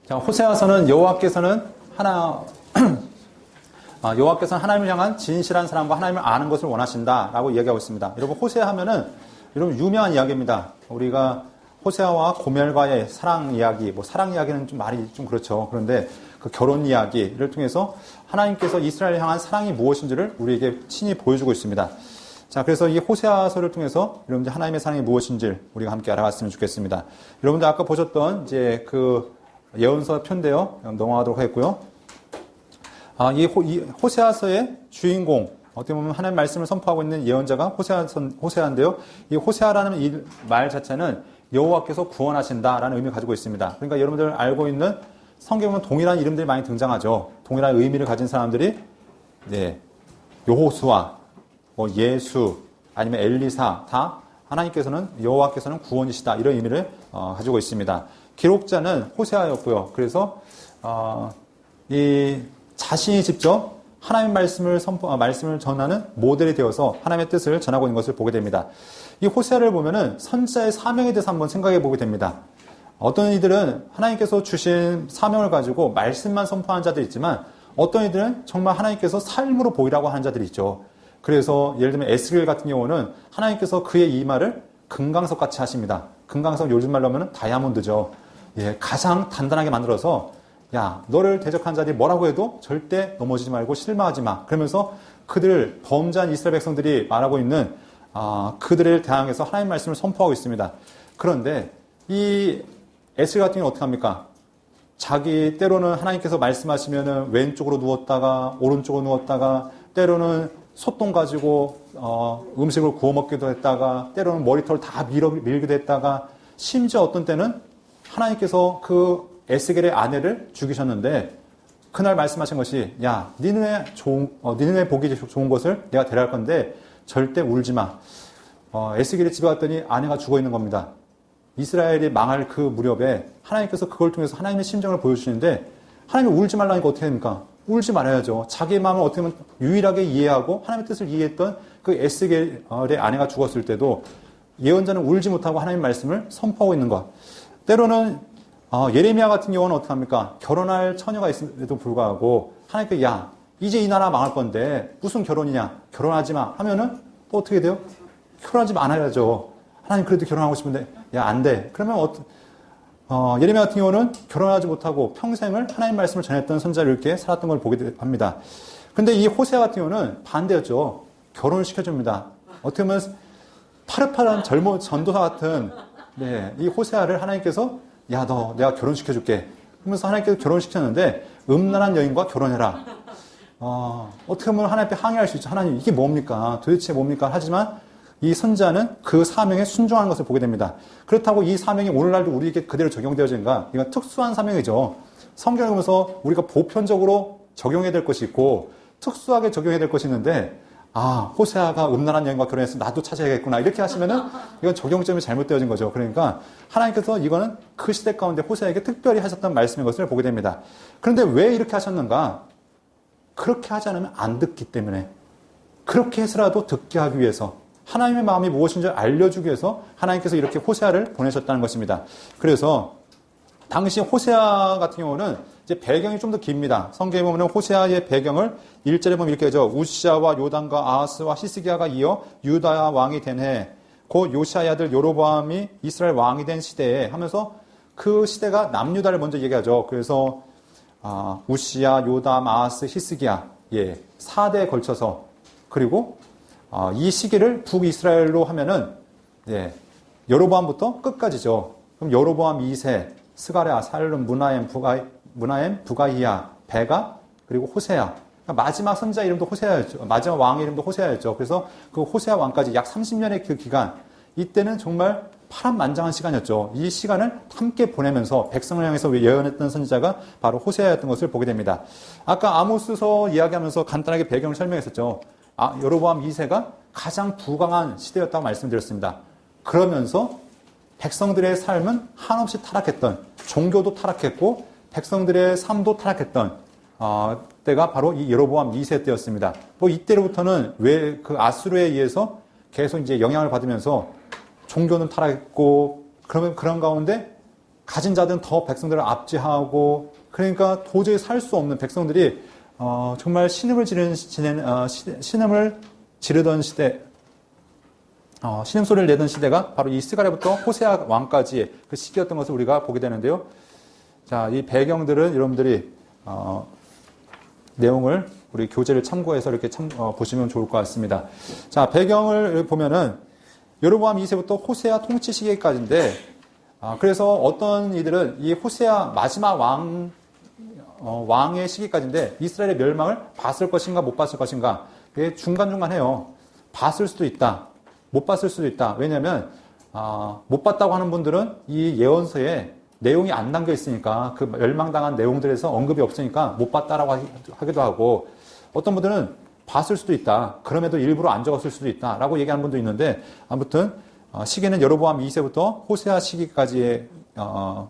자, 호세아서는 여호와께서는 하나님을 향한 진실한 사랑과 하나님을 아는 것을 원하신다라고 이야기하고 있습니다. 여러분, 호세아 하면은 여러분 유명한 이야기입니다. 우리가 호세아와 고멜과의 사랑 이야기, 사랑 이야기는 좀 말이 좀 그렇죠. 그런데 그 결혼 이야기를 통해서 하나님께서 이스라엘을 향한 사랑이 무엇인지를 우리에게 친히 보여주고 있습니다. 자, 그래서 이 호세아서를 통해서 여러분들 하나님의 사랑이 무엇인지를 우리가 함께 알아갔으면 좋겠습니다. 여러분들 아까 보셨던 이제 그 예언서 편인데요. 넘어가도록 하겠고요. 이 호세아서의 주인공, 어떻게 보면 하나님의 말씀을 선포하고 있는 예언자가 호세아인데요. 이 호세아라는 이 말 자체는 여호와께서 구원하신다라는 의미를 가지고 있습니다. 그러니까 여러분들 알고 있는 성경에 보면 동일한 이름들이 많이 등장하죠. 동일한 의미를 가진 사람들이 여호수아, 예수, 아니면 엘리사, 다 하나님께서는 여호와께서는 구원이시다 이런 의미를 가지고 있습니다. 기록자는 호세아였고요. 그래서 이 자신이 직접 하나님의 말씀을 전하는 모델이 되어서 하나님의 뜻을 전하고 있는 것을 보게 됩니다. 이 호세아를 보면은 선지자의 사명에 대해서 한번 생각해 보게 됩니다. 어떤 이들은 하나님께서 주신 사명을 가지고 말씀만 선포하는 자들이 있지만 어떤 이들은 정말 하나님께서 삶으로 보이라고 하는 자들이 있죠. 그래서 예를 들면 에스겔 같은 경우는 하나님께서 그의 이 말을 금강석 같이 하십니다. 금강석 요즘 말로 하면 다이아몬드죠. 가장 단단하게 만들어서 너를 대적한 자들이 뭐라고 해도 절대 넘어지지 말고 실망하지 마. 그러면서 그들 범죄한 이스라엘 백성들이 말하고 있는 그들을 대항해서 하나님 말씀을 선포하고 있습니다. 그런데 이 에스겔 같은 경우는 어떻게 합니까? 자기 때로는 하나님께서 말씀하시면은 왼쪽으로 누웠다가 오른쪽으로 누웠다가 때로는 솥돈 가지고 음식을 구워 먹기도 했다가 때로는 머리털 다 밀기도 했다가 심지어 어떤 때는 하나님께서 그 에스겔의 아내를 죽이셨는데 그날 말씀하신 것이 네 눈에 보기 좋은 것을 내가 데려갈 건데 절대 울지 마. 에스겔이 집에 갔더니 아내가 죽어 있는 겁니다. 이스라엘이 망할 그 무렵에 하나님께서 그걸 통해서 하나님의 심정을 보여주시는데 하나님이 울지 말라니까 어떻게 됩니까? 울지 말아야죠. 자기의 마음을 어떻게 보면 유일하게 이해하고 하나님의 뜻을 이해했던 그 에스겔의 아내가 죽었을 때도 예언자는 울지 못하고 하나님의 말씀을 선포하고 있는 것. 때로는 예레미야 같은 경우는 어떻게 합니까? 결혼할 처녀가 있음에도 불구하고 하나님께 이제 이 나라 망할 건데 무슨 결혼이냐? 결혼하지 마 하면은 또 어떻게 돼요? 결혼하지 말아야죠. 하나님 그래도 결혼하고 싶은데 안 돼. 그러면 예레미야 같은 경우는 결혼하지 못하고 평생을 하나님 말씀을 전했던 선지자를 이렇게 살았던 걸 보게 합니다. 근데 이 호세아 같은 경우는 반대였죠. 결혼을 시켜줍니다. 어떻게 보면 파릇파릇한 젊은 전도사 같은 이 호세아를 하나님께서 너 내가 결혼시켜줄게. 그러면서 하나님께서 결혼시켰는데 음란한 여인과 결혼해라. 어떻게 보면 하나님 앞에 항의할 수 있죠. 하나님 이게 뭡니까? 도대체 뭡니까? 하지만 이 선지자는 그 사명에 순종하는 것을 보게 됩니다. 그렇다고 이 사명이 오늘날도 우리에게 그대로 적용되어진가? 이건 특수한 사명이죠. 성경을 보면서 우리가 보편적으로 적용해야 될 것이 있고 특수하게 적용해야 될 것이 있는데 호세아가 음란한 여인과 결혼해서 나도 찾아야겠구나 이렇게 하시면은 이건 적용점이 잘못되어진 거죠. 그러니까 하나님께서 이거는 그 시대 가운데 호세아에게 특별히 하셨던 말씀인 것을 보게 됩니다. 그런데 왜 이렇게 하셨는가? 그렇게 하지 않으면 안 듣기 때문에 그렇게 해서라도 듣게 하기 위해서 하나님의 마음이 무엇인지 알려주기 위해서 하나님께서 이렇게 호세아를 보내셨다는 것입니다. 그래서 당시 호세아 같은 경우는 이제 배경이 좀 더 깁니다. 성경에 보면 호세아의 배경을 1절에 보면 이렇게 하죠. 우시아와 요담과 아하스와 히스기야가 이어 유다 왕이 된 해, 곧 요시아의 아들 여로보암이 이스라엘 왕이 된 시대에 하면서 그 시대가 남유다를 먼저 얘기하죠. 그래서 우시아, 요담, 아하스, 히스기야 4대에 걸쳐서 그리고 이 시기를 북이스라엘로 하면은 여로보암부터 끝까지죠. 그럼 여로보암 2세, 스가랴, 살룸, 무나엠, 부가히야, 베가, 그리고 호세아. 그러니까 마지막 선지자 이름도 호세아였죠. 마지막 왕 이름도 호세아였죠. 그래서 그 호세아 왕까지 약 30년의 그 기간, 이때는 정말 파란만장한 시간이었죠. 이 시간을 함께 보내면서 백성을 향해서 예언했던 선지자가 바로 호세아였던 것을 보게 됩니다. 아까 아모스서 이야기하면서 간단하게 배경을 설명했었죠. 여로보암 2세가 가장 부강한 시대였다고 말씀드렸습니다. 그러면서 백성들의 삶은 한없이 타락했던, 종교도 타락했고 백성들의 삶도 타락했던 때가 바로 이 여로보암 2세 때였습니다. 이때로부터는 왜 그 아수르에 의해서 계속 이제 영향을 받으면서 종교는 타락했고 그러면 그런 가운데 가진 자들은 더 백성들을 압제하고, 그러니까 도저히 살 수 없는 백성들이 정말 신음을 지르던 시대, 신음소리를 내던 시대가 바로 이 스가랴부터 호세아 왕까지의 그 시기였던 것을 우리가 보게 되는데요. 자, 이 배경들은 여러분들이 내용을 우리 교재를 참고해서 이렇게 보시면 좋을 것 같습니다. 자, 배경을 보면은 여로보암 2세부터 호세아 통치 시기까지인데, 그래서 어떤 이들은 이 호세아 마지막 왕의 시기까지인데 이스라엘의 멸망을 봤을 것인가 못 봤을 것인가, 그게 중간중간해요. 봤을 수도 있다, 못 봤을 수도 있다. 왜냐하면 못 봤다고 하는 분들은 이 예언서에 내용이 안 담겨 있으니까, 그 멸망당한 내용들에서 언급이 없으니까 못 봤다라고 하기도 하고, 어떤 분들은 봤을 수도 있다, 그럼에도 일부러 안 적었을 수도 있다라고 얘기하는 분도 있는데, 아무튼 시기는 여로보암 2세부터 호세아 시기까지의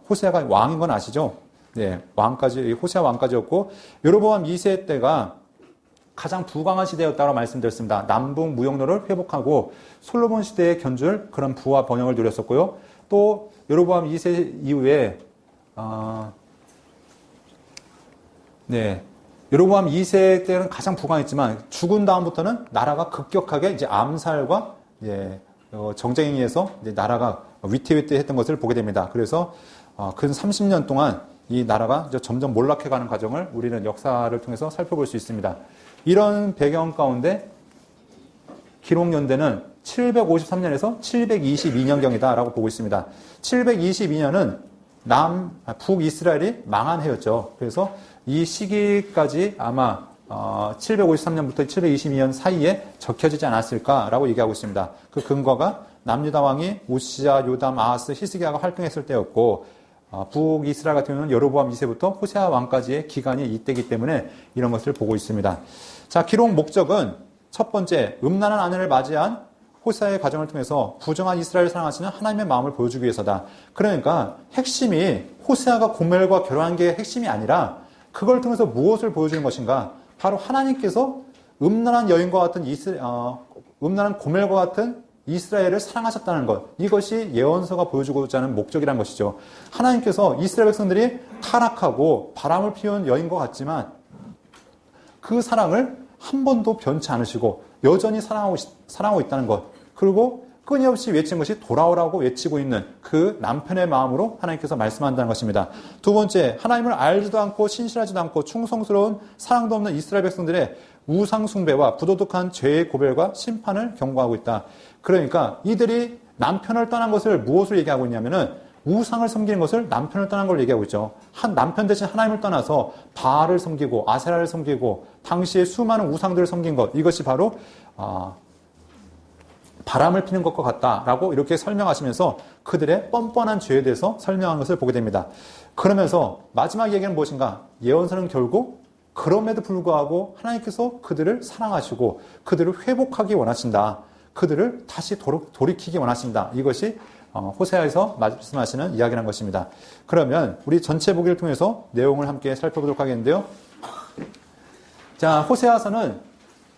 호세아가 왕인 건 아시죠? 네, 호세아 왕까지였고, 여로보암 2세 때가 가장 부강한 시대였다고 말씀드렸습니다. 남북 무역로를 회복하고 솔로몬 시대에 견줄 그런 부와 번영을 누렸었고요. 또 여로보암 2세 이후에 여로보암 2세 때는 가장 부강했지만 죽은 다음부터는 나라가 급격하게 이제 암살과 정쟁에 의해서 이제 나라가 위태위태했던 것을 보게 됩니다. 그래서 근 30년 동안 이 나라가 이제 점점 몰락해가는 과정을 우리는 역사를 통해서 살펴볼 수 있습니다. 이런 배경 가운데 기록 연대는 753년에서 722년경이다라고 보고 있습니다. 722년은 북이스라엘이 망한 해였죠. 그래서 이 시기까지 아마 753년부터 722년 사이에 적혀지지 않았을까라고 얘기하고 있습니다. 그 근거가 남유다 왕이 우시야, 요담, 아하스, 히스기야가 활동했을 때였고, 북이스라엘 같은 경우는 여로보암 2세부터 호세아 왕까지의 기간이 이때이기 때문에 이런 것을 보고 있습니다. 자, 기록 목적은 첫 번째, 음란한 아내를 맞이한 호세아의 과정을 통해서 부정한 이스라엘을 사랑하시는 하나님의 마음을 보여주기 위해서다. 그러니까 핵심이 호세아가 고멜과 결혼한 게 핵심이 아니라 그걸 통해서 무엇을 보여주는 것인가? 바로 하나님께서 음란한 여인과 같은 음란한 고멜과 같은 이스라엘을 사랑하셨다는 것. 이것이 예언서가 보여주고자 하는 목적이라는 것이죠. 하나님께서 이스라엘 백성들이 타락하고 바람을 피운 여인과 같지만 그 사랑을 한 번도 변치 않으시고 여전히 사랑하고 있다는 것. 그리고 끊임없이 외친 것이 돌아오라고 외치고 있는 그 남편의 마음으로 하나님께서 말씀한다는 것입니다. 두 번째, 하나님을 알지도 않고 신실하지도 않고 충성스러운 사랑도 없는 이스라엘 백성들의 우상 숭배와 부도덕한 죄의 고별과 심판을 경고하고 있다. 그러니까 이들이 남편을 떠난 것을 무엇을 얘기하고 있냐면은 우상을 섬기는 것을, 남편을 떠난 걸 얘기하고 있죠. 남편 대신 하나님을 떠나서 바알을 섬기고 아세라를 섬기고 당시에 수많은 우상들을 섬긴 것, 이것이 바로 바람을 피는 것과 같다라고 이렇게 설명하시면서 그들의 뻔뻔한 죄에 대해서 설명한 것을 보게 됩니다. 그러면서 마지막 얘기는 무엇인가? 예언서는 결국 그럼에도 불구하고 하나님께서 그들을 사랑하시고 그들을 회복하기 원하신다. 그들을 다시 돌이키기 원하신다. 이것이 호세아에서 말씀하시는 이야기라는 것입니다. 그러면 우리 전체 보기를 통해서 내용을 함께 살펴보도록 하겠는데요. 자, 호세아서는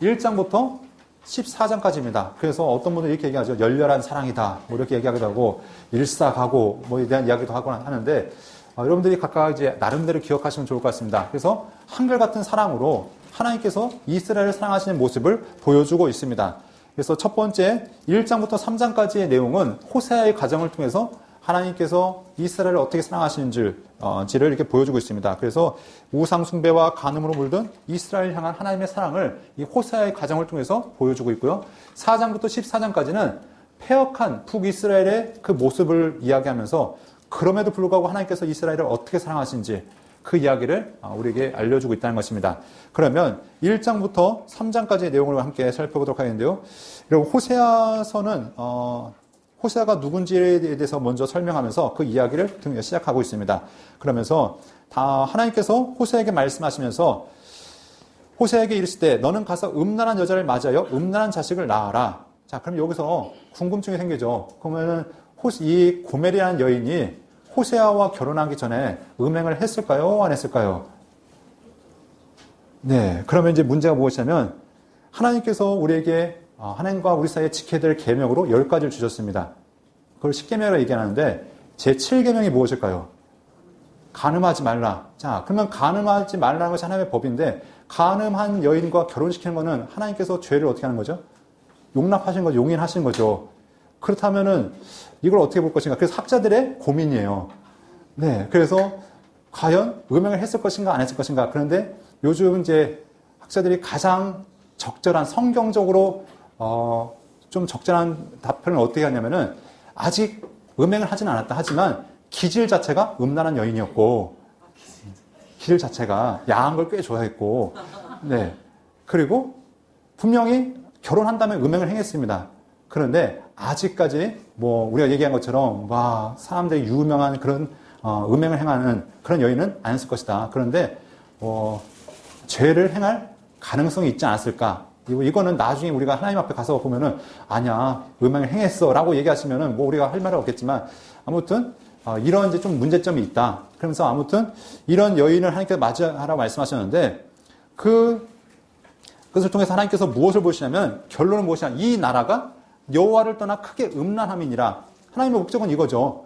1장부터 14장까지입니다. 그래서 어떤 분들이 이렇게 얘기하죠. 열렬한 사랑이다. 뭐 이렇게 얘기하기도 하고, 일사가고, 뭐에 대한 이야기도 하는데, 여러분들이 각각 이제 나름대로 기억하시면 좋을 것 같습니다. 그래서 한결같은 사랑으로 하나님께서 이스라엘을 사랑하시는 모습을 보여주고 있습니다. 그래서 첫 번째 1장부터 3장까지의 내용은 호세아의 과정을 통해서 하나님께서 이스라엘을 어떻게 사랑하시는지를 이렇게 보여주고 있습니다. 그래서 우상 숭배와 간음으로 물든 이스라엘 향한 하나님의 사랑을 이 호세아의 과정을 통해서 보여주고 있고요. 4장부터 14장까지는 패역한 북이스라엘의 그 모습을 이야기하면서 그럼에도 불구하고 하나님께서 이스라엘을 어떻게 사랑하시는지 그 이야기를 우리에게 알려주고 있다는 것입니다. 그러면 1장부터 3장까지의 내용을 함께 살펴보도록 하겠는데요. 그리고 호세아서는 호세아가 누군지에 대해서 먼저 설명하면서 그 이야기를 시작하고 있습니다. 그러면서 하나님께서 호세아에게 말씀하시면서 호세아에게 이르시되 너는 가서 음란한 여자를 맞이하여 음란한 자식을 낳아라. 자, 그럼 여기서 궁금증이 생기죠. 그러면은 이 고멜이라는 여인이 호세아와 결혼하기 전에 음행을 했을까요? 안 했을까요? 네. 그러면 이제 문제가 무엇이냐면 하나님께서 우리에게 하나님과 우리 사이에 지켜야 될 계명으로 10가지를 주셨습니다. 그걸 10계명이라고 얘기하는데 제7계명이 무엇일까요? 간음하지 말라. 자, 그러면 간음하지 말라는 것이 하나님의 법인데 간음한 여인과 결혼시키는 것은 하나님께서 죄를 어떻게 하는 거죠? 용납하신 거죠. 용인하신 거죠. 그렇다면은 이걸 어떻게 볼 것인가? 그래서 학자들의 고민이에요. 네, 그래서 과연 음행을 했을 것인가 안 했을 것인가? 그런데 요즘 이제 학자들이 가장 적절한 성경적으로 좀 적절한 답변을 어떻게 하냐면은 아직 음행을 하진 않았다 하지만 기질 자체가 음란한 여인이었고 기질 자체가 야한 걸 꽤 좋아했고 네 그리고 분명히 결혼한 다음에 음행을 행했습니다. 그런데 아직까지 뭐 우리가 얘기한 것처럼 와 사람들이 유명한 그런 음행을 행하는 그런 여인은 아니었을 것이다. 그런데 죄를 행할 가능성이 있지 않았을까? 이거는 나중에 우리가 하나님 앞에 가서 보면은 아니야 음행을 행했어라고 얘기하시면은 뭐 우리가 할 말은 없겠지만 아무튼 이런 이제 좀 문제점이 있다. 그러면서 아무튼 이런 여인을 하나님께서 맞이하라고 말씀하셨는데 그것을 통해서 하나님께서 무엇을 보시냐면 결론은 무엇이냐? 이 나라가 여호와를 떠나 크게 음란함이니라. 하나님의 목적은 이거죠.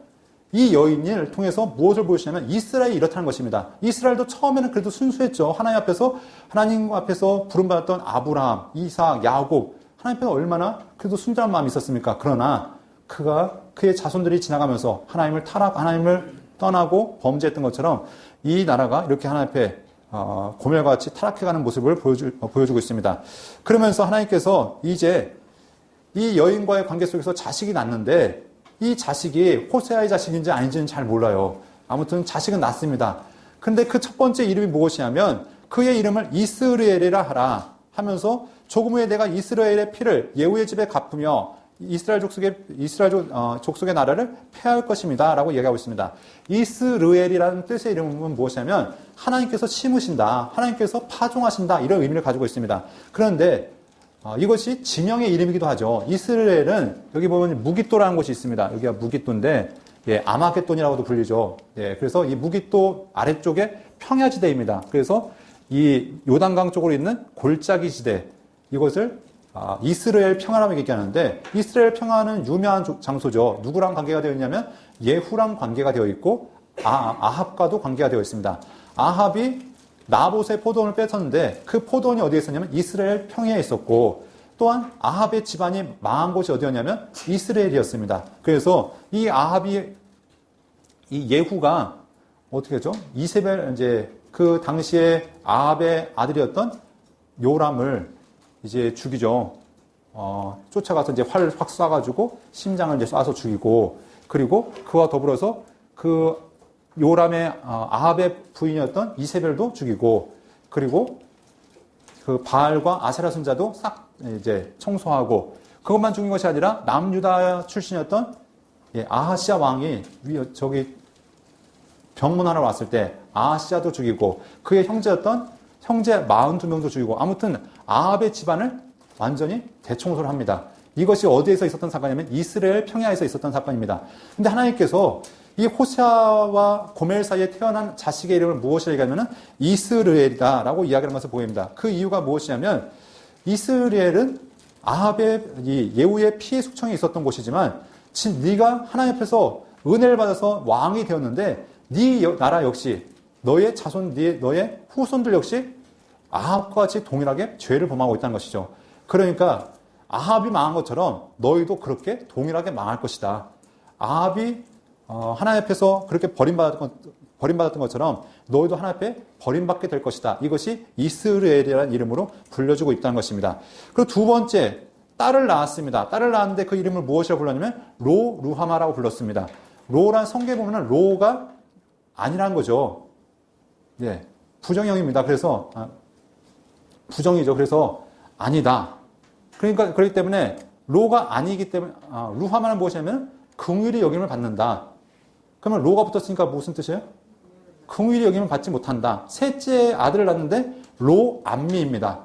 이 여인을 통해서 무엇을 보시냐면 이스라엘이 이렇다는 것입니다. 이스라엘도 처음에는 그래도 순수했죠. 하나님 앞에서 부름받았던 아브라함, 이삭, 야곱. 하나님 앞에서 얼마나 그래도 순전한 마음이 있었습니까? 그러나 그의 자손들이 지나가면서 하나님을 떠나고 범죄했던 것처럼 이 나라가 이렇게 하나님 앞에 고멜과 같이 타락해가는 모습을 보여주고 있습니다. 그러면서 하나님께서 이제 이 여인과의 관계 속에서 자식이 낳는데 이 자식이 호세아의 자식인지 아닌지는 잘 몰라요. 아무튼 자식은 낳습니다. 근데 그 첫 번째 이름이 무엇이냐면 그의 이름을 이스라엘이라 하라 하면서 조금 후에 내가 이스라엘의 피를 예후의 집에 갚으며 이스라엘 족속의 나라를 폐할 것입니다. 라고 얘기하고 있습니다. 이스라엘이라는 뜻의 이름은 무엇이냐면 하나님께서 심으신다. 하나님께서 파종하신다. 이런 의미를 가지고 있습니다. 그런데 이것이 지명의 이름이기도 하죠. 이스라엘은 여기 보면 무깃도라는 곳이 있습니다. 여기가 무깃도인데 아마겟돈이라고도 불리죠. 그래서 이 무깃도 아래쪽에 평야지대입니다. 그래서 이 요단강 쪽으로 있는 골짜기 지대 이것을 이스라엘 평화라고 얘기하는데 이스라엘 평화는 유명한 장소죠. 누구랑 관계가 되어 있냐면 예후랑 관계가 되어 있고 아합과도 관계가 되어 있습니다. 아합이 나봇의 포도원을 뺏었는데 그 포도원이 어디에 있었냐면 이스라엘 평야에 있었고 또한 아합의 집안이 망한 곳이 어디였냐면 이스라엘이었습니다. 그래서 이 예후가 어떻게 했죠? 이세벨 이제 그 당시에 아합의 아들이었던 요람을 이제 죽이죠. 쫓아가서 이제 활을 확 쏴가지고 심장을 이제 쏴서 죽이고 그리고 그와 더불어서 그 요람의 아합의 부인이었던 이세벨도 죽이고 그리고 그 바알과 아세라 선자도 싹 이제 청소하고 그것만 죽인 것이 아니라 남유다 출신이었던 아하시아 왕이 저기 병문안을 왔을 때 아하시아도 죽이고 그의 형제였던 형제 42명도 죽이고 아무튼 아합의 집안을 완전히 대청소를 합니다. 이것이 어디에서 있었던 사건이냐면 이스라엘 평야에서 있었던 사건입니다. 근데 하나님께서 이 호세아와 고멜 사이에 태어난 자식의 이름을 무엇이라 얘기하면 이스라엘이다 라고 이야기를 하면서 보입니다. 그 이유가 무엇이냐면 이스라엘은 아합의 이 예후의 피의 숙청이 있었던 곳이지만 네가 하나님 앞에서 은혜를 받아서 왕이 되었는데 네 나라 역시 너의 자손, 너의 후손들 역시 아합과 같이 동일하게 죄를 범하고 있다는 것이죠. 그러니까 아합이 망한 것처럼 너희도 그렇게 동일하게 망할 것이다. 아합이 하나님 앞에서 그렇게 버림받았던 것처럼 너희도 하나님 앞에 버림받게 될 것이다. 이것이 이스라엘이라는 이름으로 불려주고 있다는 것입니다. 그리고 두 번째, 딸을 낳았습니다. 딸을 낳았는데 그 이름을 무엇이라고 불렀냐면 루하마라고 불렀습니다. 로란 성경에 보면 로가 아니라는 거죠. 부정형입니다. 그래서 부정이죠. 그래서 아니다. 그렇기 때문에 로가 아니기 때문에 루하마는 무엇이냐면 긍휼히 여김을 받는다. 그러면 로가 붙었으니까 무슨 뜻이에요? 긍휼히 여김을 받지 못한다. 셋째 아들을 낳는데 로 암미입니다.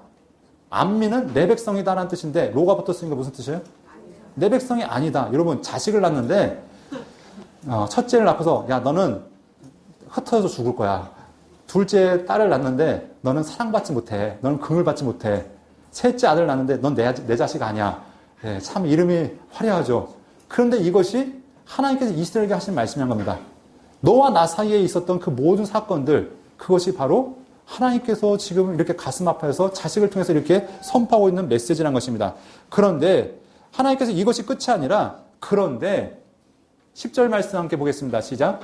암미는 내 백성이다라는 뜻인데 로가 붙었으니까 무슨 뜻이에요? 내 백성이 아니다. 여러분 자식을 낳는데 첫째를 낳고서 야 너는 흩어져서 죽을 거야. 둘째 딸을 낳는데 너는 사랑받지 못해. 너는 긍휼 받지 못해. 셋째 아들을 낳는데 넌 내 자식 아니야. 참 이름이 화려하죠. 그런데 이것이 하나님께서 이스라엘에게 하신 말씀이란 겁니다. 너와 나 사이에 있었던 그 모든 사건들, 그것이 바로 하나님께서 지금 이렇게 가슴 아파해서 자식을 통해서 이렇게 선포하고 있는 메시지란 것입니다. 그런데 하나님께서 이것이 끝이 아니라, 그런데 10절 말씀 함께 보겠습니다. 시작.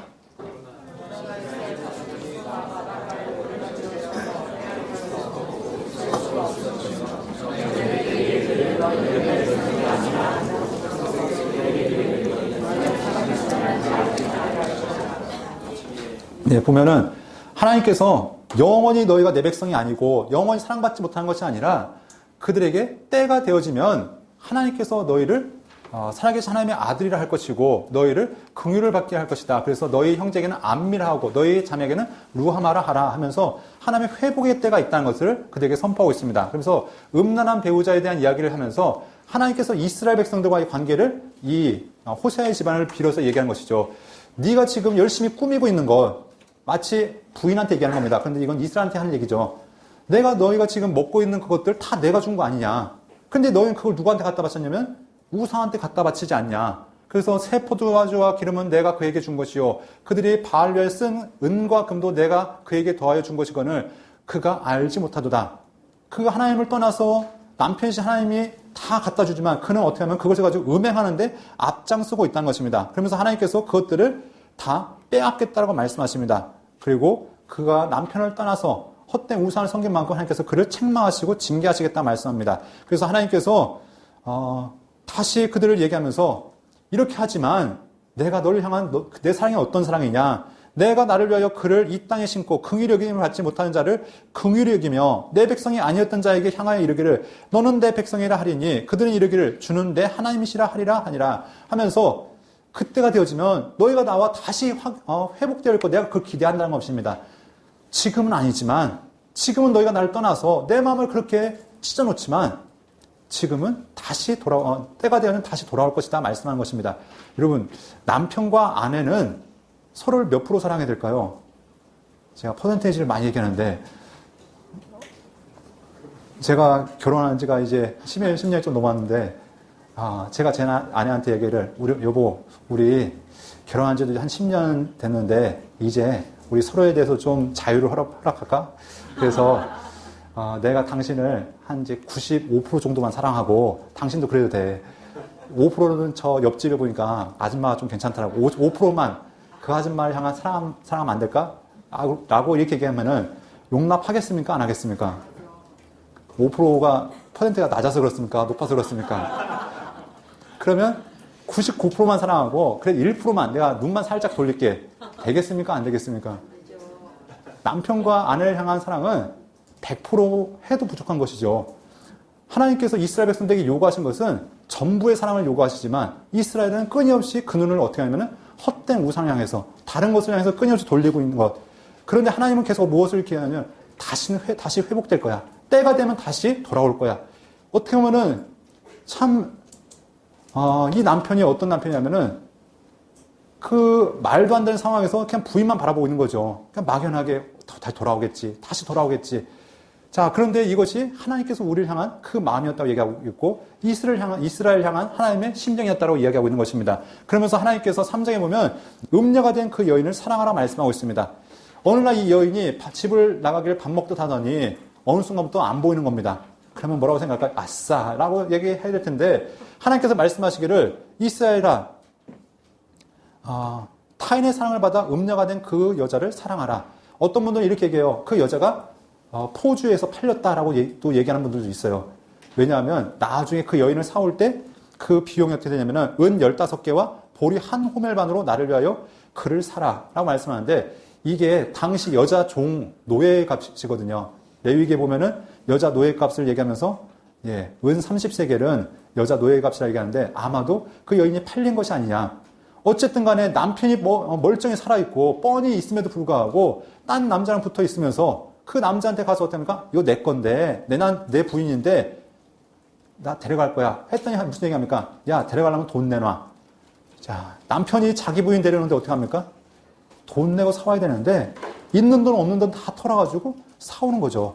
네, 보면은 하나님께서 영원히 너희가 내 백성이 아니고 영원히 사랑받지 못하는 것이 아니라 그들에게 때가 되어지면 하나님께서 너희를 살아계신 하나님의 아들이라 할 것이고 너희를 긍휼을 받게 할 것이다. 그래서 너희 형제에게는 안미라 하고 너희 자매에게는 루하마라 하라 하면서 하나님의 회복의 때가 있다는 것을 그들에게 선포하고 있습니다. 그래서 음란한 배우자에 대한 이야기를 하면서 하나님께서 이스라엘 백성들과의 관계를 이 호세아의 집안을 빌어서 얘기하는 것이죠. 네가 지금 열심히 꾸미고 있는 것, 마치 부인한테 얘기하는 겁니다. 그런데 이건 이스라엘한테 하는 얘기죠. 너희가 지금 먹고 있는 그것들 다 내가 준 거 아니냐. 근데 너희는 그걸 누구한테 갖다 바쳤냐면 우상한테 갖다 바치지 않냐. 그래서 새 포도주와 기름은 내가 그에게 준 것이요. 그들이 바알료에 쓴 은과 금도 내가 그에게 더하여 준 것이거늘 그가 알지 못하도다. 그가 하나님을 떠나서 남편이신 하나님이 다 갖다 주지만 그는 어떻게 하면 그것을 가지고 음행하는데 앞장서고 있다는 것입니다. 그러면서 하나님께서 그것들을 다 빼앗겠다라고 말씀하십니다. 그리고 그가 남편을 떠나서 헛된 우상을 섬긴 만큼 하나님께서 그를 책망하시고 징계하시겠다 말씀합니다. 그래서 하나님께서 다시 그들을 얘기하면서 이렇게 하지만 내가 너를 향한 내 사랑이 어떤 사랑이냐. 내가 나를 위하여 그를 이 땅에 심고 긍휼히 여김을 받지 못하는 자를 긍휼히 여기며 내 백성이 아니었던 자에게 향하여 이르기를 너는 내 백성이라 하리니 그들은 이르기를 주는 내 하나님이시라 하리라 하니라 하면서 그때가 되어지면 너희가 나와 다시 회복되어 있고 내가 그걸 기대한다는 것입니다. 지금은 아니지만 지금은 너희가 나를 떠나서 내 마음을 그렇게 찢어놓지만 지금은 다시 때가 되면 다시 돌아올 것이다 말씀하는 것입니다. 여러분, 남편과 아내는 서로를 몇 프로 사랑해야 될까요? 제가 퍼센테이지를 많이 얘기하는데 제가 결혼한 지가 이제 10년 좀 넘었는데 제가 제 아내한테 얘기를 여보, 우리 결혼한 지도 한 10년 됐는데 이제 우리 서로에 대해서 좀 자유를 허락할까? 그래서 내가 당신을 한 이제 95% 정도만 사랑하고 당신도 그래도 돼. 5%는 저 옆집에 보니까 아줌마가 좀 괜찮더라고. 5%만 그 아줌마를 향한 사랑하면 안 될까? 라고 이렇게 얘기하면은 용납하겠습니까? 안 하겠습니까? 5%가 퍼센트가 낮아서 그렇습니까? 높아서 그렇습니까? 그러면 99%만 사랑하고 그래 1%만 내가 눈만 살짝 돌릴게. 되겠습니까? 안 되겠습니까? 남편과 아내를 향한 사랑은 100% 해도 부족한 것이죠. 하나님께서 이스라엘 백성들에게 요구하신 것은 전부의 사랑을 요구하시지만 이스라엘은 끊임없이 그 눈을 어떻게 하냐면 헛된 우상을 향해서 다른 것을 향해서 끊임없이 돌리고 있는 것. 그런데 하나님은 계속 무엇을 기하냐면 다시 회복될 거야. 때가 되면 다시 돌아올 거야. 어떻게 보면은 참 이 남편이 어떤 남편이냐면은 그 말도 안 되는 상황에서 그냥 부인만 바라보고 있는 거죠. 그냥 막연하게 다시 돌아오겠지. 자, 그런데 이것이 하나님께서 우리를 향한 그 마음이었다고 얘기하고 있고 이스라엘 향한 하나님의 심정이었다고 이야기하고 있는 것입니다. 그러면서 하나님께서 3장에 보면 음녀가 된 그 여인을 사랑하라 말씀하고 있습니다. 어느 날 이 여인이 집을 나가기를 밥 먹듯 하더니 어느 순간부터 안 보이는 겁니다. 그러면 뭐라고 생각할까요? 아싸! 라고 얘기해야 될 텐데 하나님께서 말씀하시기를 이스라엘아 타인의 사랑을 받아 음녀가 된 그 여자를 사랑하라. 어떤 분들은 이렇게 얘기해요. 그 여자가 포주에서 팔렸다라고 또 얘기하는 분들도 있어요. 왜냐하면 나중에 그 여인을 사올 때 그 비용이 어떻게 되냐면은 은 15개와 보리 한 호멜반으로 나를 위하여 그를 사라 라고 말씀하는데 이게 당시 여자 종 노예 값이거든요. 레위기에 보면은 여자 노예 값을 얘기하면서 은 30세겔은 여자 노예 값이라 얘기하는데 아마도 그 여인이 팔린 것이 아니냐. 어쨌든 간에 남편이 멀쩡히 살아있고 뻔히 있음에도 불구하고 딴 남자랑 붙어 있으면서 그 남자한테 가서 어떻게 합니까? 이거 내 건데, 내 부인인데, 나 데려갈 거야. 했더니 무슨 얘기 합니까? 야, 데려가려면 돈 내놔. 자, 남편이 자기 부인 데려오는데 어떻게 합니까? 돈 내고 사와야 되는데, 있는 돈 없는 돈 다 털어가지고 사오는 거죠.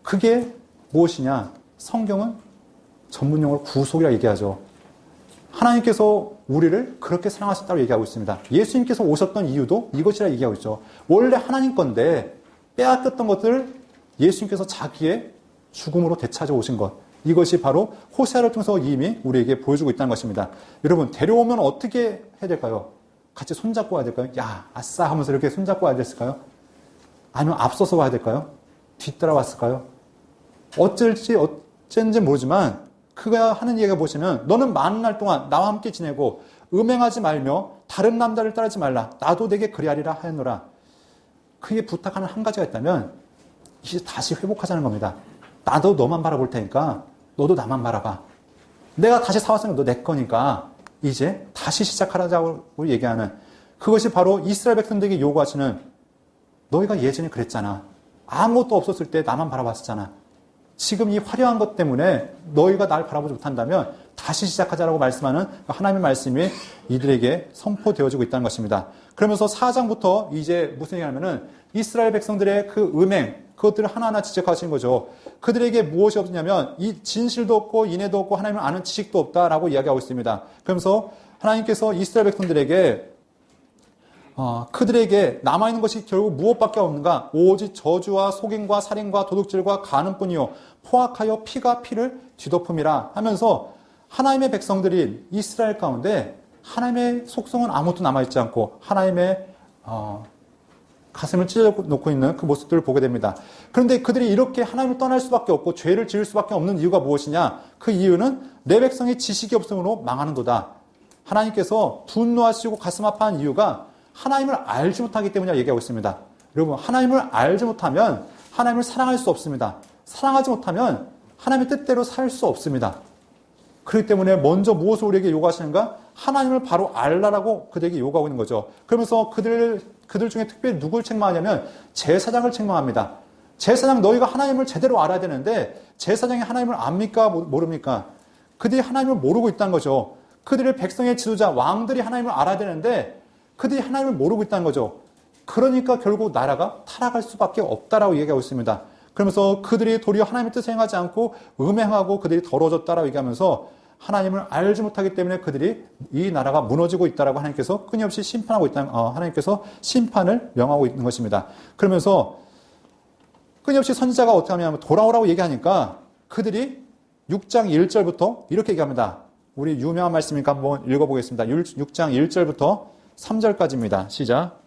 그게 무엇이냐? 성경은 전문용어로 구속이라고 얘기하죠. 하나님께서 우리를 그렇게 사랑하셨다고 얘기하고 있습니다. 예수님께서 오셨던 이유도 이것이라 얘기하고 있죠. 원래 하나님 건데 빼앗겼던 것들을 예수님께서 자기의 죽음으로 되찾아 오신 것. 이것이 바로 호세아를 통해서 이미 우리에게 보여주고 있다는 것입니다. 여러분, 데려오면 어떻게 해야 될까요? 같이 손잡고 와야 될까요? 야, 아싸 하면서 이렇게 손잡고 와야 됐을까요? 아니면 앞서서 와야 될까요? 뒤따라왔을까요? 어쩐지 모르지만 그가 하는 얘기가 보시면 너는 많은 날 동안 나와 함께 지내고 음행하지 말며 다른 남자를 따르지 말라. 나도 내게 그리하리라 하였노라. 그게 부탁하는 한 가지가 있다면 이제 다시 회복하자는 겁니다. 나도 너만 바라볼 테니까 너도 나만 바라봐. 내가 다시 사왔으니까 너 내 거니까 이제 다시 시작하자고 얘기하는, 그것이 바로 이스라엘 백성들에게 요구하시는, 너희가 예전에 그랬잖아. 아무것도 없었을 때 나만 바라봤었잖아. 지금 이 화려한 것 때문에 너희가 날 바라보지 못한다면 다시 시작하자라고 말씀하는 하나님의 말씀이 이들에게 선포되어지고 있다는 것입니다. 그러면서 4장부터 이제 무슨 얘기냐면은 이스라엘 백성들의 그 음행, 그것들을 하나하나 지적하시는 거죠. 그들에게 무엇이 없냐면 이 진실도 없고 인애도 없고 하나님을 아는 지식도 없다라고 이야기하고 있습니다. 그러면서 하나님께서 이스라엘 백성들에게 그들에게 남아있는 것이 결국 무엇밖에 없는가? 오직 저주와 속임과 살인과 도둑질과 간음뿐이요 포악하여 피가 피를 뒤덮음이라 하면서 하나님의 백성들인 이스라엘 가운데 하나님의 속성은 아무것도 남아있지 않고 하나님의 가슴을 찢어놓고 있는 그 모습들을 보게 됩니다. 그런데 그들이 이렇게 하나님을 떠날 수밖에 없고 죄를 지을 수밖에 없는 이유가 무엇이냐? 그 이유는 내 백성이 지식이 없음으로 망하는도다. 하나님께서 분노하시고 가슴 아파한 이유가 하나님을 알지 못하기 때문이라고 얘기하고 있습니다. 여러분, 하나님을 알지 못하면 하나님을 사랑할 수 없습니다. 사랑하지 못하면 하나님의 뜻대로 살 수 없습니다. 그렇기 때문에 먼저 무엇을 우리에게 요구하시는가? 하나님을 바로 알라라고 그들에게 요구하고 있는 거죠. 그러면서 그들 중에 특별히 누굴 책망하냐면 제사장을 책망합니다. 제사장, 너희가 하나님을 제대로 알아야 되는데 제사장이 하나님을 압니까? 모릅니까? 그들이 하나님을 모르고 있다는 거죠. 그들의 백성의 지도자, 왕들이 하나님을 알아야 되는데 그들이 하나님을 모르고 있다는 거죠. 그러니까 결국 나라가 타락할 수밖에 없다라고 얘기하고 있습니다. 그러면서 그들이 도리어 하나님의 뜻을 행하지 않고 음행하고 그들이 더러워졌다라고 얘기하면서 하나님을 알지 못하기 때문에 그들이 이 나라가 무너지고 있다라고 하나님께서 끊임없이 심판하고 있다는, 하나님께서 심판을 명하고 있는 것입니다. 그러면서 끊임없이 선지자가 어떻게 하냐면 돌아오라고 얘기하니까 그들이 6장 1절부터 이렇게 얘기합니다. 우리 유명한 말씀이니까 한번 읽어보겠습니다. 6장 1절부터 3절까지입니다. 시작.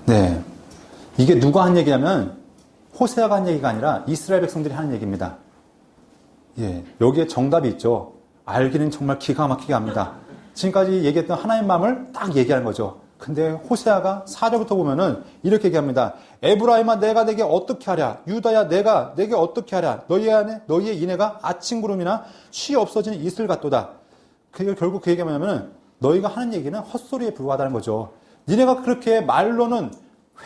네, 이게 누가 한 얘기냐면 호세아가 한 얘기가 아니라 이스라엘 백성들이 하는 얘기입니다. 예, 여기에 정답이 있죠. 알기는 정말 기가 막히게 합니다. 지금까지 얘기했던 하나님 마음을 딱 얘기하는 거죠. 근데 호세아가 4절부터 보면은 이렇게 얘기합니다. 에브라임아 내가 내게 어떻게 하랴? 유다야 내가 내게 어떻게 하랴? 너희의 인애가 아침 구름이나 쉬 없어지는 이슬 같도다. 그게 결국 그 얘기가 뭐냐면은 너희가 하는 얘기는 헛소리에 불과하다는 거죠. 니네가 그렇게 말로는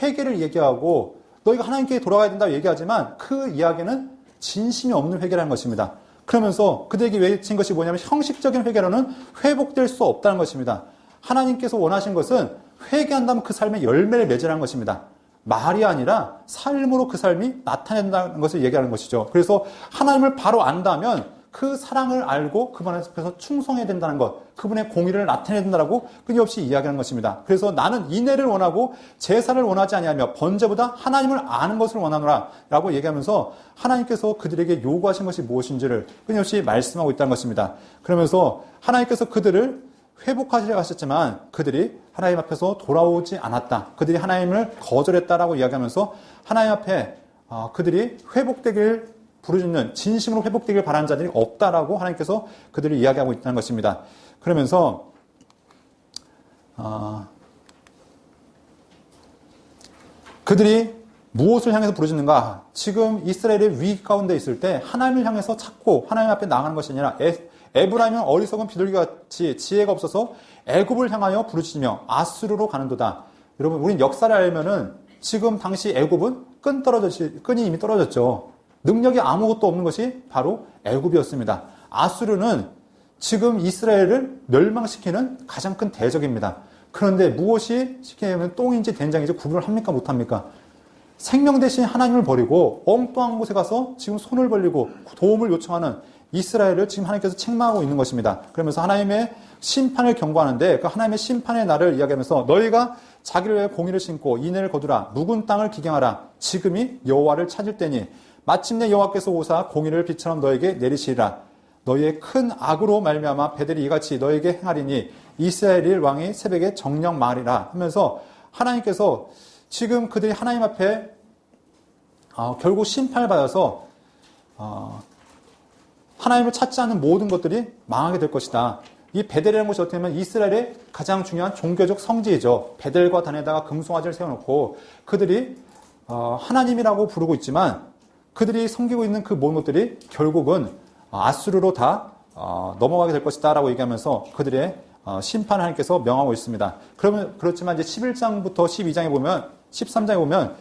회개를 얘기하고 너희가 하나님께 돌아가야 된다고 얘기하지만 그 이야기는 진심이 없는 회개라는 것입니다. 그러면서 그들에게 외친 것이 뭐냐면 형식적인 회개로는 회복될 수 없다는 것입니다. 하나님께서 원하신 것은 회개한다면 그 삶의 열매를 맺으라는 것입니다. 말이 아니라 삶으로 그 삶이 나타낸다는 것을 얘기하는 것이죠. 그래서 하나님을 바로 안다면 그 사랑을 알고 그분 앞에서 충성해야 된다는 것, 그분의 공의를 나타내야 된다고 끊임없이 이야기하는 것입니다. 그래서 나는 인애를 원하고 제사를 원하지 아니하며 번제보다 하나님을 아는 것을 원하노라 라고 얘기하면서 하나님께서 그들에게 요구하신 것이 무엇인지를 끊임없이 말씀하고 있다는 것입니다. 그러면서 하나님께서 그들을 회복하시려 하셨지만 그들이 하나님 앞에서 돌아오지 않았다. 그들이 하나님을 거절했다라고 이야기하면서 하나님 앞에 그들이 회복되길 부르짖는, 진심으로 회복되길 바라는 자들이 없다라고 하나님께서 그들을 이야기하고 있다는 것입니다. 그러면서 그들이 무엇을 향해서 부르짖는가? 지금 이스라엘의 위기 가운데 있을 때 하나님을 향해서 찾고 하나님 앞에 나가는 것이 아니라 에브라임은 어리석은 비둘기같이 지혜가 없어서 애굽을 향하여 부르짖으며 아수르로 가는도다. 여러분, 우린 역사를 알면은 지금 당시 애굽은 끈이 이미 떨어졌죠. 능력이 아무것도 없는 것이 바로 애굽이었습니다. 아수르는 지금 이스라엘을 멸망시키는 가장 큰 대적입니다. 그런데 무엇이 시키냐면 똥인지 된장인지 구분을 합니까 못합니까? 생명 대신 하나님을 버리고 엉뚱한 곳에 가서 지금 손을 벌리고 도움을 요청하는 이스라엘을 지금 하나님께서 책망하고 있는 것입니다. 그러면서 하나님의 심판을 경고하는데 그 하나님의 심판의 날을 이야기하면서 너희가 자기를 위해 공의를 신고 인애를 거두라. 묵은 땅을 기경하라. 지금이 여호와를 찾을 때니 마침내 여호와께서 오사 공의를 비처럼 너에게 내리시리라. 너희의 큰 악으로 말미암아 베델이 이같이 너에게 행하리니 이스라엘 왕이 새벽에 정령 망하리라 하면서 하나님께서 지금 그들이 하나님 앞에 결국 심판을 받아서 하나님을 찾지 않는 모든 것들이 망하게 될 것이다. 이 베델이라는 것이 어떻게 보면 이스라엘의 가장 중요한 종교적 성지이죠. 베델과 단에다가 금송아지를 세워놓고 그들이 하나님이라고 부르고 있지만 그들이 섬기고 있는 그 모든 것들이 결국은 아수르로 다 넘어가게 될 것이다 라고 얘기하면서 그들의 심판을 하나님께서 명하고 있습니다. 그렇지만 이제 11장부터 12장에 보면 13장에 보면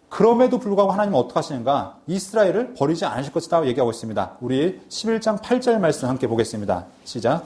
그럼에도 불구하고 하나님은 어떻게 하시는가? 이스라엘을 버리지 않으실 것이다 얘기하고 있습니다. 우리 11장 8절 말씀 함께 보겠습니다. 시작.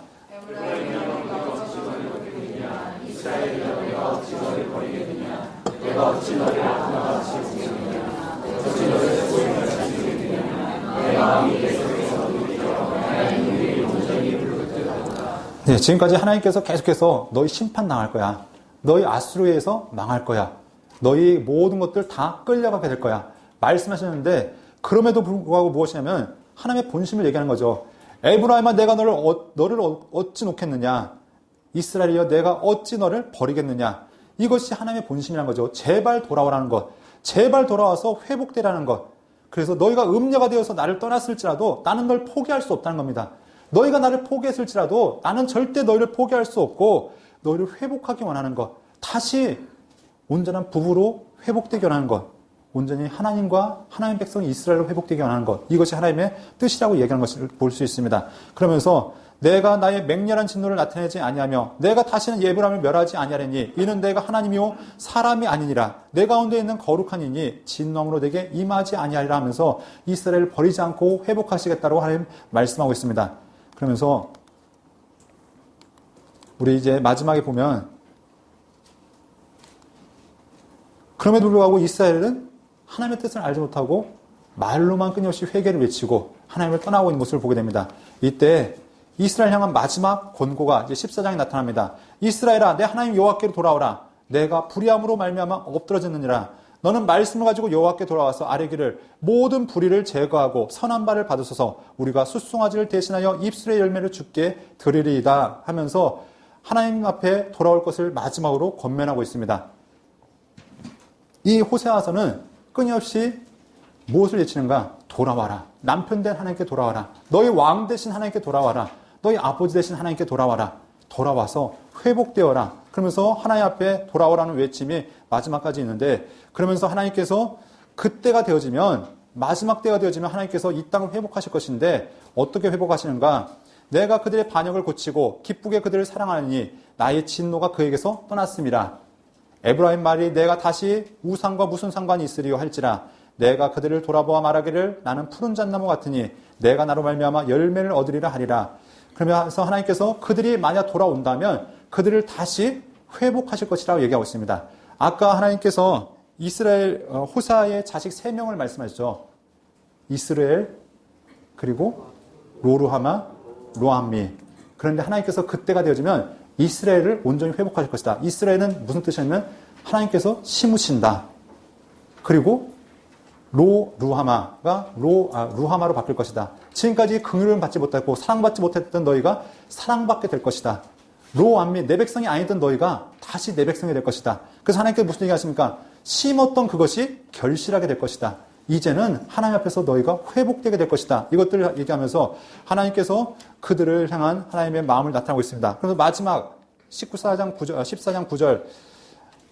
네, 지금까지 하나님께서 계속해서 너희 심판 당할 거야. 너희 아수르에서 망할 거야. 너희 모든 것들 다 끌려가게 될 거야. 말씀하셨는데 그럼에도 불구하고 무엇이냐면 하나님의 본심을 얘기하는 거죠. 에브라임아 내가 너를 어찌 놓겠느냐. 이스라엘이여 내가 어찌 너를 버리겠느냐. 이것이 하나님의 본심이라는 거죠. 제발 돌아오라는 것. 제발 돌아와서 회복되라는 것. 그래서 너희가 음녀가 되어서 나를 떠났을지라도 나는 널 포기할 수 없다는 겁니다. 너희가 나를 포기했을지라도 나는 절대 너희를 포기할 수 없고 너희를 회복하기 원하는 것. 다시 온전한 부부로 회복되게 원하는 것. 온전히 하나님과 하나님 백성이 이스라엘로 회복되게 원하는 것. 이것이 하나님의 뜻이라고 얘기하는 것을 볼 수 있습니다. 그러면서 내가 나의 맹렬한 진노를 나타내지 아니하며 내가 다시는 에브라임을 멸하지 아니하리니 이는 내가 하나님이요 사람이 아니니라. 내 가운데 있는 거룩한 이니 진노함으로 내게 임하지 아니하리라 하면서 이스라엘을 버리지 않고 회복하시겠다고 하나님 말씀하고 있습니다. 그러면서 우리 이제 마지막에 보면 그럼에도 불구하고 이스라엘은 하나님의 뜻을 알지 못하고 말로만 끊임없이 회개를 외치고 하나님을 떠나고 있는 모습을 보게 됩니다. 이때 이스라엘 향한 마지막 권고가 이제 14장에 나타납니다. 이스라엘아 내 하나님 여호와께로 돌아오라. 내가 불의함으로 말미암아 엎드러졌느니라. 너는 말씀을 가지고 여호와께 돌아와서 아뢰기를 모든 불의를 제거하고 선한 바를 받으소서. 우리가 숫송아지를 대신하여 입술의 열매를 주께 드리리이다 하면서 하나님 앞에 돌아올 것을 마지막으로 권면하고 있습니다. 이 호세아서는 끊임없이 무엇을 외치는가? 돌아와라. 남편 된 하나님께 돌아와라. 너희 왕 대신 하나님께 돌아와라. 너희 아버지 대신 하나님께 돌아와라. 돌아와서 회복되어라. 그러면서 하나님 앞에 돌아오라는 외침이 마지막까지 있는데 그러면서 하나님께서 그때가 되어지면 마지막 때가 되어지면 하나님께서 이 땅을 회복하실 것인데 어떻게 회복하시는가? 내가 그들의 반역을 고치고 기쁘게 그들을 사랑하니 나의 진노가 그에게서 떠났음이라. 에브라임 말이 내가 다시 우상과 무슨 상관이 있으리요 할지라. 내가 그들을 돌아보아 말하기를 나는 푸른 잣나무 같으니 내가 나로 말미암아 열매를 얻으리라 하리라. 그러면서 하나님께서 그들이 만약 돌아온다면 그들을 다시 회복하실 것이라고 얘기하고 있습니다. 아까 하나님께서 이스라엘 호사의 자식 3명을 말씀하셨죠. 이스라엘 그리고 로루하마 로암미. 그런데 하나님께서 그때가 되어지면 이스라엘을 온전히 회복하실 것이다. 이스라엘은 무슨 뜻이냐면 하나님께서 심으신다. 그리고 루하마가 루하마로 바뀔 것이다. 지금까지 긍휼을 받지 못했고 사랑받지 못했던 너희가 사랑받게 될 것이다. 로암미 내 백성이 아니던 너희가 다시 내 백성이 될 것이다. 그래서 하나님께서 무슨 얘기 하십니까? 심었던 그것이 결실하게 될 것이다. 이제는 하나님 앞에서 너희가 회복되게 될 것이다. 이것들을 얘기하면서 하나님께서 그들을 향한 하나님의 마음을 나타내고 있습니다. 그래서 마지막 14장 9절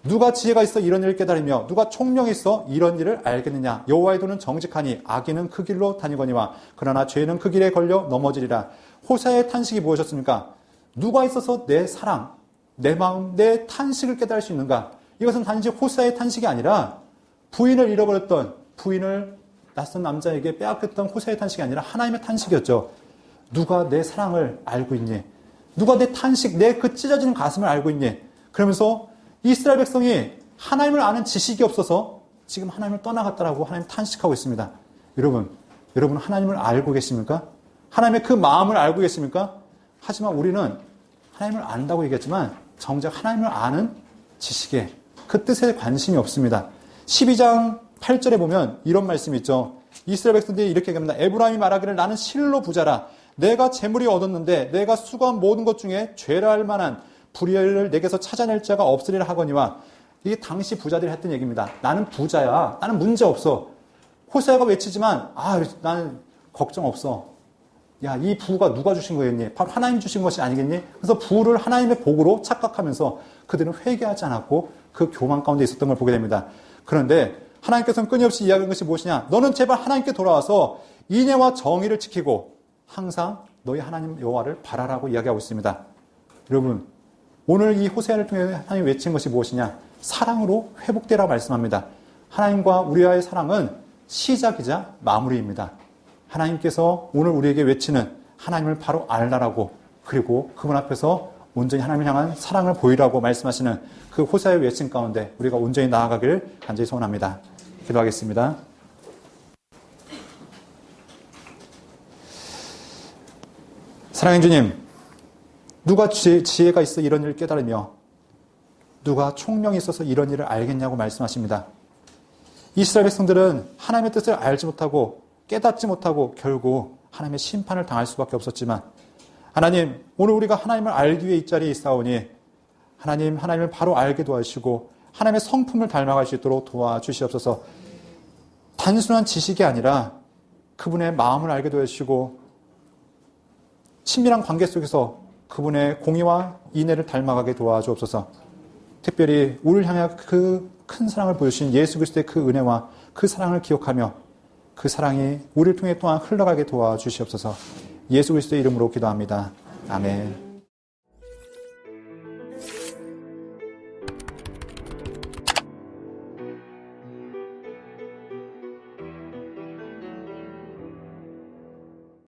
누가 지혜가 있어 이런 일을 깨달으며 누가 총명이 있어 이런 일을 알겠느냐. 여호와의 도는 정직하니 악인은 그 길로 다니거니와 그러나 죄는 그 길에 걸려 넘어지리라. 호세아의 탄식이 무엇이었습니까? 누가 있어서 내 사랑, 내 마음, 내 탄식을 깨달을 수 있는가? 이것은 단지 호세아의 탄식이 아니라 부인을 잃어버렸던, 부인을 낯선 남자에게 빼앗겼던 호세아의 탄식이 아니라 하나님의 탄식이었죠. 누가 내 사랑을 알고 있니? 누가 내 탄식, 내 그 찢어지는 가슴을 알고 있니? 그러면서 이스라엘 백성이 하나님을 아는 지식이 없어서 지금 하나님을 떠나갔다라고 하나님 탄식하고 있습니다. 여러분 하나님을 알고 계십니까? 하나님의 그 마음을 알고 계십니까? 하지만 우리는 하나님을 안다고 얘기했지만 정작 하나님을 아는 지식에 그 뜻에 관심이 없습니다. 12장 8절에 보면 이런 말씀이 있죠. 이스라엘 백성들이 이렇게 얘기합니다. 에브라임이 말하기를 나는 실로 부자라. 내가 재물이 얻었는데 내가 수고한 모든 것 중에 죄라 할 만한 불의를 내게서 찾아낼 자가 없으리라 하거니와. 이게 당시 부자들이 했던 얘기입니다. 나는 부자야. 나는 문제 없어. 호세아가 외치지만 나는 걱정 없어. 야, 이 부가 누가 주신 거겠니? 바로 하나님 주신 것이 아니겠니? 그래서 부를 하나님의 복으로 착각하면서 그들은 회개하지 않았고 그 교만 가운데 있었던 걸 보게 됩니다. 그런데 하나님께서는 끊임없이 이야기하는 것이 무엇이냐? 너는 제발 하나님께 돌아와서 인애와 정의를 지키고 항상 너희 하나님 여호와를 바라라고 이야기하고 있습니다. 여러분, 오늘 이 호세아를 통해 하나님 외친 것이 무엇이냐? 사랑으로 회복되라고 말씀합니다. 하나님과 우리와의 사랑은 시작이자 마무리입니다. 하나님께서 오늘 우리에게 외치는 하나님을 바로 알라라고, 그리고 그분 앞에서 온전히 하나님을 향한 사랑을 보이라고 말씀하시는 그 호세아의 외침 가운데 우리가 온전히 나아가기를 간절히 소원합니다. 기도하겠습니다. 사랑하는 주님, 누가 지혜가 있어 이런 일을 깨달으며 누가 총명이 있어서 이런 일을 알겠냐고 말씀하십니다. 이스라엘 백성들은 하나님의 뜻을 알지 못하고 깨닫지 못하고 결국 하나님의 심판을 당할 수밖에 없었지만, 하나님, 오늘 우리가 하나님을 알기 위해 이 자리에 있사오니 하나님을 바로 알게 도와주시고 하나님의 성품을 닮아갈 수 있도록 도와주시옵소서. 단순한 지식이 아니라 그분의 마음을 알게 도와주시고 친밀한 관계 속에서 그분의 공의와 인애를 닮아가게 도와주옵소서. 특별히 우리를 향해 그 큰 사랑을 보여주신 예수 그리스도의 그 은혜와 그 사랑을 기억하며 그 사랑이 우리를 통해 또한 흘러가게 도와주시옵소서. 예수 그리스도의 이름으로 기도합니다. 아멘.